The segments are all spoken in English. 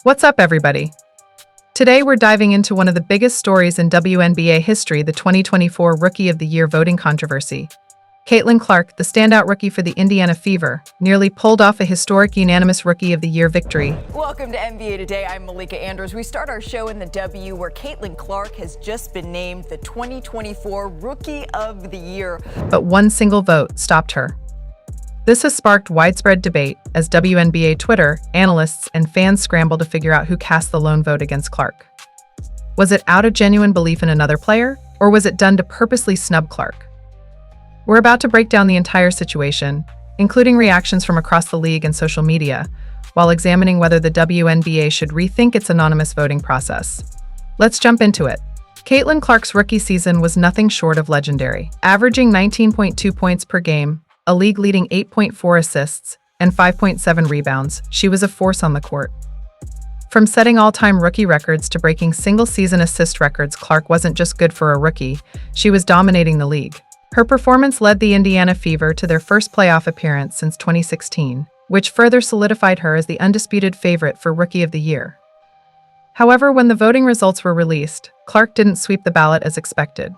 What's up, everybody? Today, we're diving into one of the biggest stories in WNBA history, the 2024 Rookie of the Year voting controversy. Caitlin Clark, the standout rookie for the Indiana Fever, nearly pulled off a historic unanimous Rookie of the Year victory. Welcome to NBA Today. I'm Malika Andrews. We start our show in the W, where Caitlin Clark has just been named the 2024 Rookie of the Year. But one single vote stopped her. This has sparked widespread debate as WNBA Twitter, analysts, and fans scramble to figure out who cast the lone vote against Clark. Was it out of genuine belief in another player, or was it done to purposely snub Clark? We're about to break down the entire situation, including reactions from across the league and social media, while examining whether the WNBA should rethink its anonymous voting process. Let's jump into it. Caitlin Clark's rookie season was nothing short of legendary. Averaging 19.2 points per game, a league-leading 8.4 assists, and 5.7 rebounds, she was a force on the court. From setting all-time rookie records to breaking single-season assist records, Clark wasn't just good for a rookie, she was dominating the league. Her performance led the Indiana Fever to their first playoff appearance since 2016, which further solidified her as the undisputed favorite for Rookie of the Year. However, when the voting results were released, Clark didn't sweep the ballot as expected.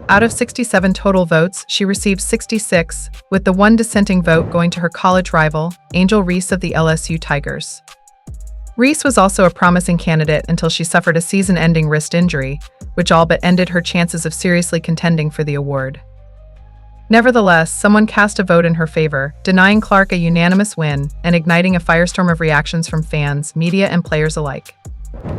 Out of 67 total votes, she received 66, with the one dissenting vote going to her college rival, Angel Reese of the LSU Tigers. Reese was also a promising candidate until she suffered a season-ending wrist injury, which all but ended her chances of seriously contending for the award. Nevertheless, someone cast a vote in her favor, denying Clark a unanimous win and igniting a firestorm of reactions from fans, media, and players alike.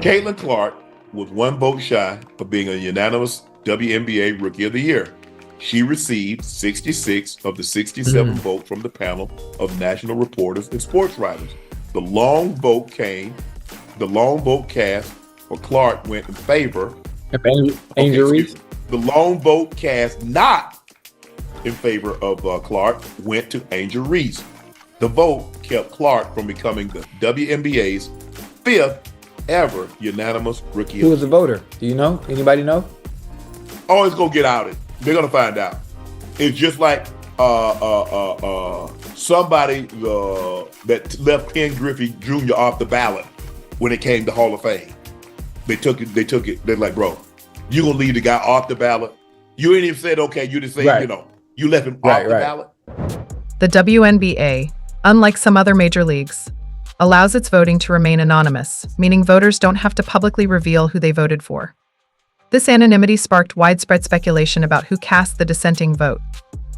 Caitlin Clark was one vote shy of being a unanimous WNBA Rookie of the Year. She received 66 of the 67 votes from the panel of national reporters and sports writers. The lone vote cast for Clark went in favor of Angel Reese. The lone vote cast not in favor of Clark went to Angel Reese. The vote kept Clark from becoming the WNBA's fifth ever unanimous rookie. Who was the voter? Do you know? Anybody know? Oh, it's gonna get out. They're gonna find out. It's just like somebody that left Ken Griffey Jr. off the ballot when it came to Hall of Fame. They took it. They're like, bro, you gonna leave the guy off the ballot? You ain't even said okay. You just say, right. You left him off the ballot. The WNBA, unlike some other major leagues, allows its voting to remain anonymous, meaning voters don't have to publicly reveal who they voted for. This anonymity sparked widespread speculation about who cast the dissenting vote.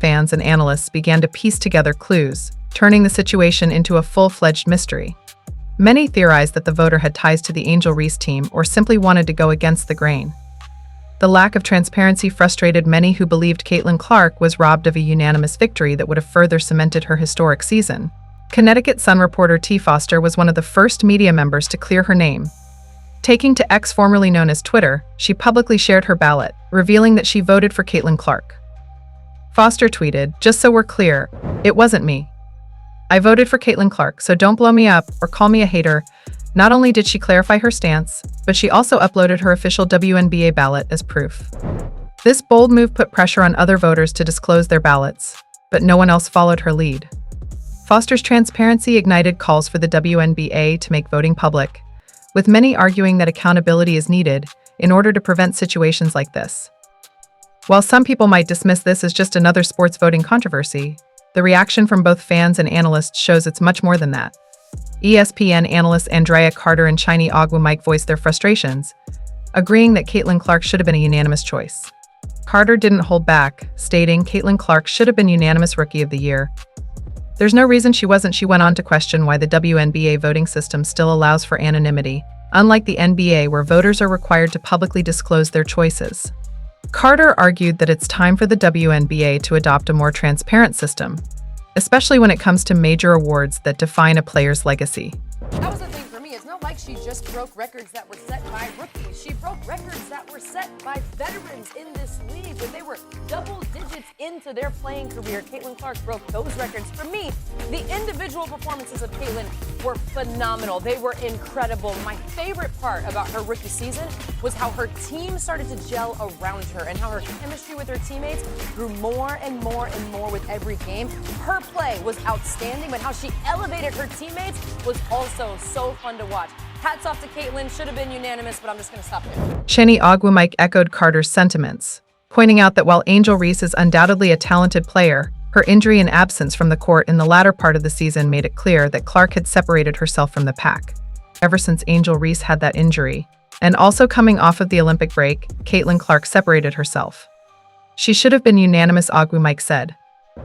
Fans and analysts began to piece together clues, turning the situation into a full-fledged mystery. Many theorized that the voter had ties to the Angel Reese team or simply wanted to go against the grain. The lack of transparency frustrated many who believed Caitlin Clark was robbed of a unanimous victory that would have further cemented her historic season. Connecticut Sun reporter T. Foster was one of the first media members to clear her name. Taking to X, formerly known as Twitter, she publicly shared her ballot, revealing that she voted for Caitlin Clark. Foster tweeted, "Just so we're clear, it wasn't me. I voted for Caitlin Clark, so don't blow me up or call me a hater." Not only did she clarify her stance, but she also uploaded her official WNBA ballot as proof. This bold move put pressure on other voters to disclose their ballots, but no one else followed her lead. Foster's transparency ignited calls for the WNBA to make voting public, with many arguing that accountability is needed in order to prevent situations like this. While some people might dismiss this as just another sports voting controversy, the reaction from both fans and analysts shows it's much more than that. ESPN analysts Andrea Carter and Chini Ogwumike voiced their frustrations, agreeing that Caitlin Clark should have been a unanimous choice. Carter didn't hold back, stating Caitlin Clark should have been unanimous Rookie of the Year. There's no reason she wasn't. She went on to question why the WNBA voting system still allows for anonymity, unlike the NBA where voters are required to publicly disclose their choices. Carter argued that it's time for the WNBA to adopt a more transparent system, especially when it comes to major awards that define a player's legacy. That was the thing for me. It's not like she just broke records that were set by rookies. She broke records that were set by veterans in this league when they were double digits into their playing career. Caitlin Clark broke those records. For me, the individual performances of Caitlin were phenomenal. They were incredible. My favorite part about her rookie season was how her team started to gel around her and how her chemistry with her teammates grew more and more and more with every game. Her play was outstanding, but how she elevated her teammates was also so fun to watch. Hats off to Caitlin. Should have been unanimous, but I'm just going to stop there. Chenny Ogwumike echoed Carter's sentiments, pointing out that while Angel Reese is undoubtedly a talented player, her injury and absence from the court in the latter part of the season made it clear that Clark had separated herself from the pack. Ever since Angel Reese had that injury, and also coming off of the Olympic break, Caitlin Clark separated herself. She should have been unanimous, Ogwumike said.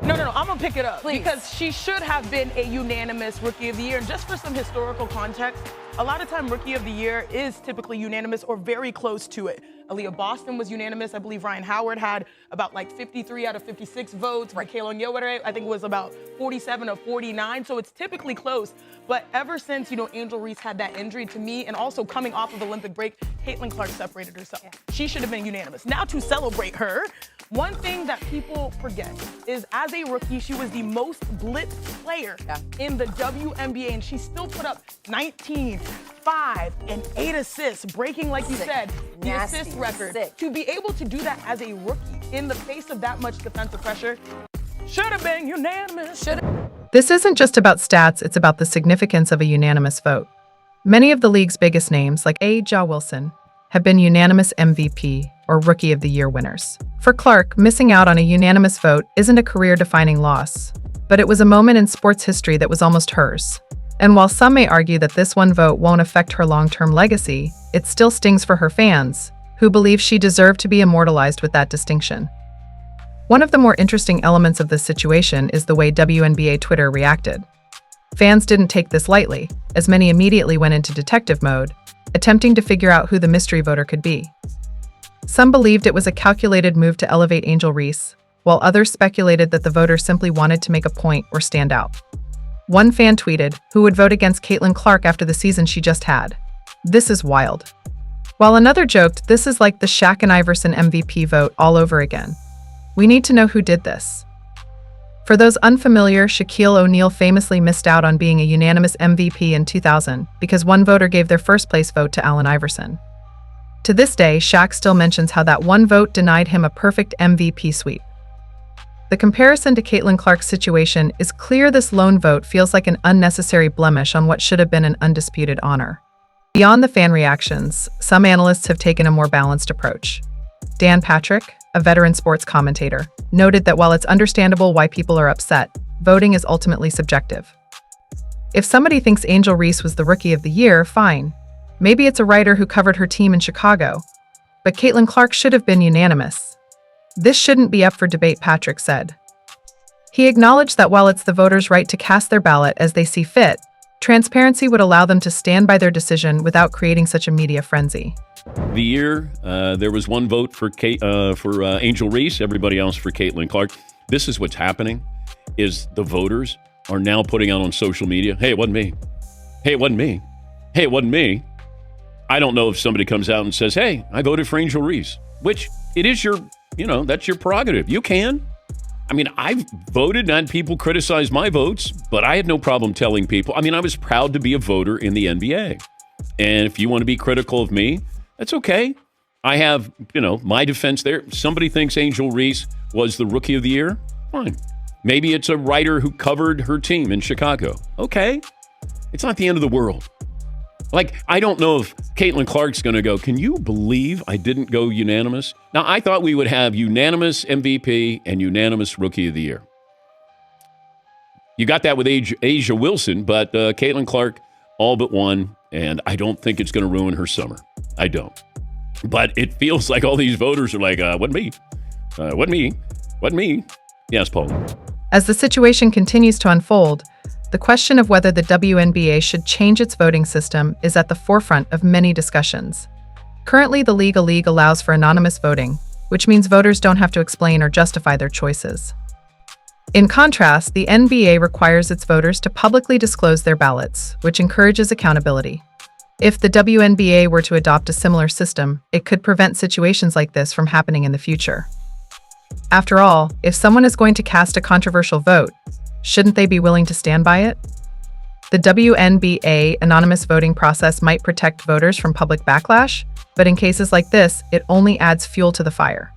No, I'm gonna pick it up. Please. Because she should have been a unanimous Rookie of the Year. And just for some historical context, a lot of time Rookie of the Year is typically unanimous or very close to it. Aaliyah Boston was unanimous. I believe Ryan Howard had about like 53 out of 56 votes. Michaela Nyowere, I think it was about 47 of 49. So it's typically close. But ever since, Angel Reese had that injury, to me, and also coming off of Olympic break, Caitlin Clark separated herself. Yeah. She should have been unanimous. Now to celebrate her, one thing that people forget is as a rookie, she was the most blitzed player in the WNBA, and she still put up 19, 5, and 8 assists, breaking, like you said, the assist record. To be able to do that as a rookie in the face of that much defensive pressure, should have been unanimous. This isn't just about stats, it's about the significance of a unanimous vote. Many of the league's biggest names, like A'ja Wilson, have been unanimous MVP or Rookie of the Year winners. For Clark, missing out on a unanimous vote isn't a career-defining loss, but it was a moment in sports history that was almost hers. And while some may argue that this one vote won't affect her long-term legacy, it still stings for her fans, who believe she deserved to be immortalized with that distinction. One of the more interesting elements of this situation is the way WNBA Twitter reacted. Fans didn't take this lightly, as many immediately went into detective mode, attempting to figure out who the mystery voter could be. Some believed it was a calculated move to elevate Angel Reese, while others speculated that the voter simply wanted to make a point or stand out. One fan tweeted, "Who would vote against Caitlin Clark after the season she just had? This is wild." While another joked, "This is like the Shaq and Iverson MVP vote all over again. We need to know who did this." For those unfamiliar, Shaquille O'Neal famously missed out on being a unanimous MVP in 2000 because one voter gave their first-place vote to Allen Iverson. To this day, Shaq still mentions how that one vote denied him a perfect MVP sweep. The comparison to Caitlin Clark's situation is clear. This lone vote feels like an unnecessary blemish on what should have been an undisputed honor. Beyond the fan reactions, some analysts have taken a more balanced approach. Dan Patrick, a veteran sports commentator, noted that while it's understandable why people are upset, voting is ultimately subjective. If somebody thinks Angel Reese was the Rookie of the Year, fine. Maybe it's a writer who covered her team in Chicago. But Caitlin Clark should have been unanimous. This shouldn't be up for debate, Patrick said. He acknowledged that while it's the voters' right to cast their ballot as they see fit, transparency would allow them to stand by their decision without creating such a media frenzy. The year, there was one vote for Angel Reese, everybody else for Caitlin Clark. This is what's happening, is the voters are now putting out on social media, "Hey, it wasn't me. Hey, it wasn't me. Hey, it wasn't me." I don't know if somebody comes out and says, "Hey, I voted for Angel Reese," which it is your, that's your prerogative. You can. I mean, I've voted and had people criticize my votes, but I had no problem telling people. I mean, I was proud to be a voter in the NBA. And if you want to be critical of me, that's okay. I have, my defense there. Somebody thinks Angel Reese was the Rookie of the Year. Fine. Maybe it's a writer who covered her team in Chicago. Okay. It's not the end of the world. Like, I don't know if Caitlin Clark's going to go, "Can you believe I didn't go unanimous?" Now, I thought we would have unanimous MVP and unanimous Rookie of the Year. You got that with A'ja Wilson, but Caitlin Clark all but one, and I don't think it's going to ruin her summer. I don't. But it feels like all these voters are like, "Wasn't me. Wasn't me. Wasn't me." Yes, Paul. As the situation continues to unfold, the question of whether the WNBA should change its voting system is at the forefront of many discussions. Currently, the league allows for anonymous voting, which means voters don't have to explain or justify their choices. In contrast, the NBA requires its voters to publicly disclose their ballots, which encourages accountability. If the WNBA were to adopt a similar system, it could prevent situations like this from happening in the future. After all, if someone is going to cast a controversial vote, shouldn't they be willing to stand by it? The WNBA anonymous voting process might protect voters from public backlash, but in cases like this, it only adds fuel to the fire.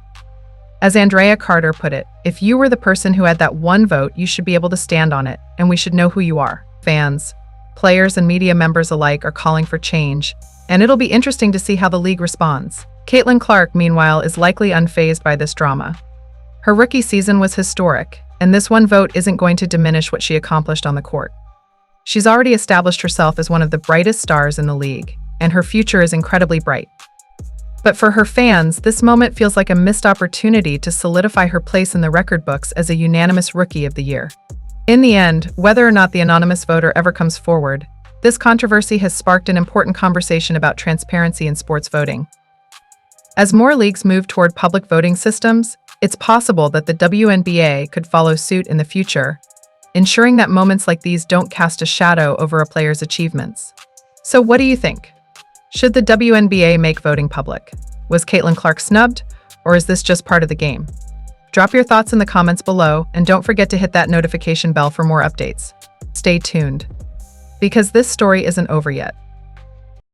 As Andrea Carter put it, "If you were the person who had that one vote, you should be able to stand on it, and we should know who you are." Fans, players and media members alike are calling for change, and it'll be interesting to see how the league responds. Caitlin Clark, meanwhile, is likely unfazed by this drama. Her rookie season was historic, and this one vote isn't going to diminish what she accomplished on the court. She's already established herself as one of the brightest stars in the league, and her future is incredibly bright. But for her fans, this moment feels like a missed opportunity to solidify her place in the record books as a unanimous Rookie of the Year. In the end, whether or not the anonymous voter ever comes forward, this controversy has sparked an important conversation about transparency in sports voting. As more leagues move toward public voting systems, it's possible that the WNBA could follow suit in the future, ensuring that moments like these don't cast a shadow over a player's achievements. So what do you think? Should the WNBA make voting public? Was Caitlin Clark snubbed, or is this just part of the game? Drop your thoughts in the comments below, and don't forget to hit that notification bell for more updates. Stay tuned, because this story isn't over yet.